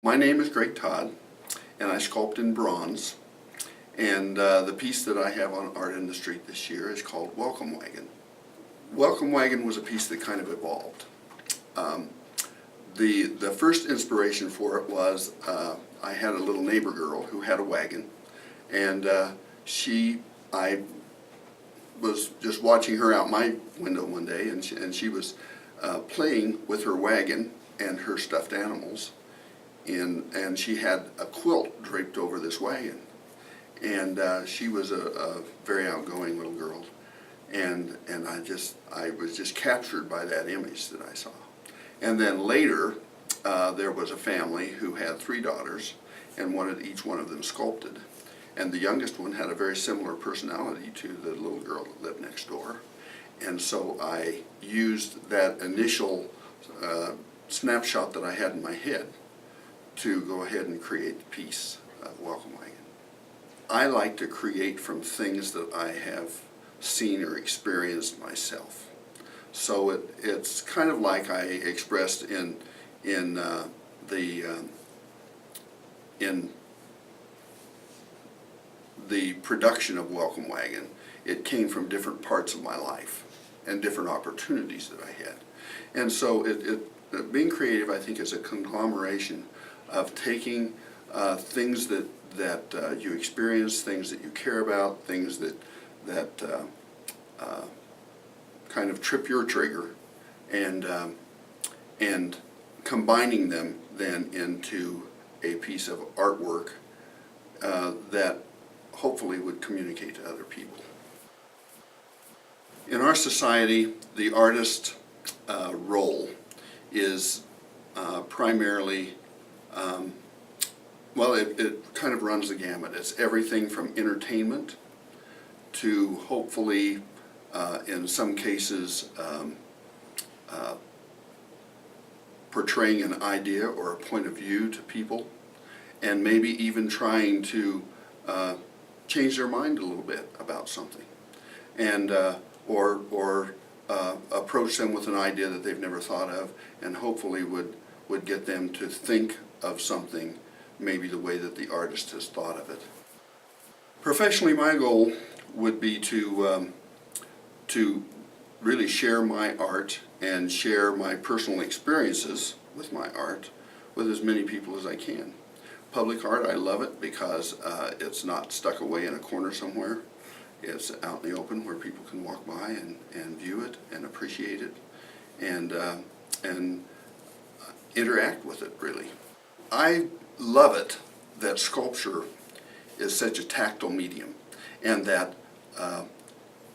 My name is Greg Todd, and I sculpt in bronze. And the piece that I have on Art in the Street this year is called Welcome Wagon. Welcome Wagon was a piece that kind of evolved. The first inspiration for it was I had a little neighbor girl who had a wagon, and I was just watching her out my window one day, and she was playing with her wagon and her stuffed animals. And she had a quilt draped over this wagon, and she was a very outgoing little girl, and I was just captured by that image that I saw. And then later there was a family who had 3 daughters and wanted each one of them sculpted, and the youngest one had a very similar personality to the little girl that lived next door, and so I used that initial snapshot that I had in my head to go ahead and create the piece of Welcome Wagon. I like to create from things that I have seen or experienced myself. So it's kind of like I expressed in the production of Welcome Wagon. It came from different parts of my life and different opportunities that I had. And so being creative, I think, is a conglomeration of taking things that you experience, things that you care about, things that kind of trip your trigger, and combining them then into a piece of artwork that hopefully would communicate to other people. In our society, the artist role is primarily well, it kind of runs the gamut. It's everything from entertainment to hopefully, in some cases, portraying an idea or a point of view to people, and maybe even trying to change their mind a little bit about something, and or approach them with an idea that they've never thought of, and hopefully would get them to think of something maybe the way that the artist has thought of it. Professionally, my goal would be to really share my art and share my personal experiences with my art with as many people as I can. Public art, I love it because it's not stuck away in a corner somewhere. It's out in the open where people can walk by and view it and appreciate it and interact with it, really. I love it that sculpture is such a tactile medium, and that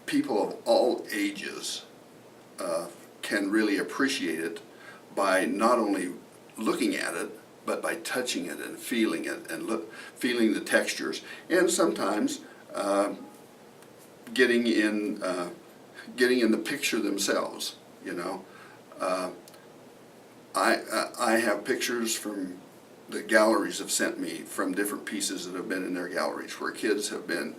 people of all ages can really appreciate it by not only looking at it, but by touching it and feeling it and feeling the textures, and sometimes getting in the picture themselves. You know, I have pictures from the galleries have sent me from different pieces that have been in their galleries where kids have been,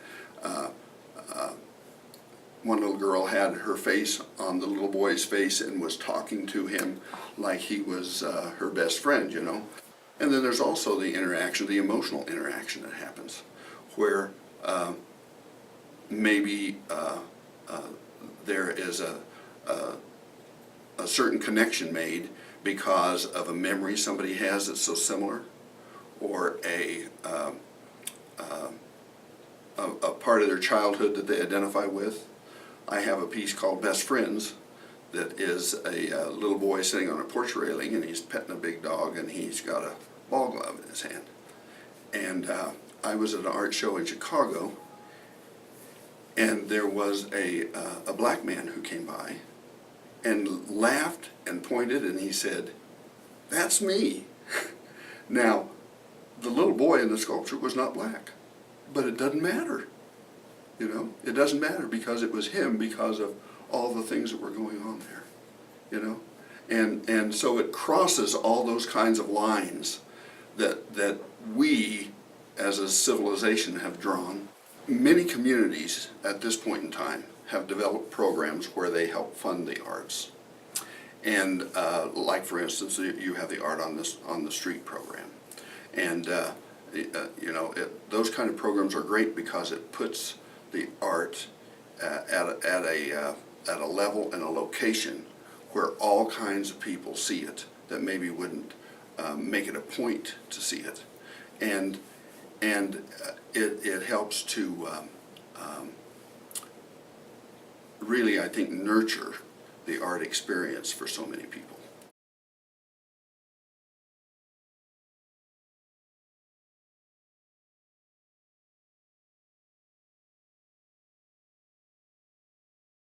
one little girl had her face on the little boy's face and was talking to him like he was her best friend, you know. And then there's also the interaction, the emotional interaction that happens, where maybe there is a certain connection made because of a memory somebody has that's so similar, or a part of their childhood that they identify with. I have a piece called Best Friends that is a little boy sitting on a porch railing, and he's petting a big dog, and he's got a ball glove in his hand. And I was at an art show in Chicago, and there was a black man who came by and laughed and pointed, and he said, "That's me." Now, the little boy in the sculpture was not black, but it doesn't matter. You know, it doesn't matter because it was him, because of all the things that were going on there. You know, and so it crosses all those kinds of lines that we as a civilization have drawn. Many communities at this point in time have developed programs where they help fund the arts. And like, for instance, you have the Art on the Street program. And you know, those kind of programs are great because it puts the art at a level and a location where all kinds of people see it that maybe wouldn't make it a point to see it, and it helps to really, I think, nurture the art experience for so many people.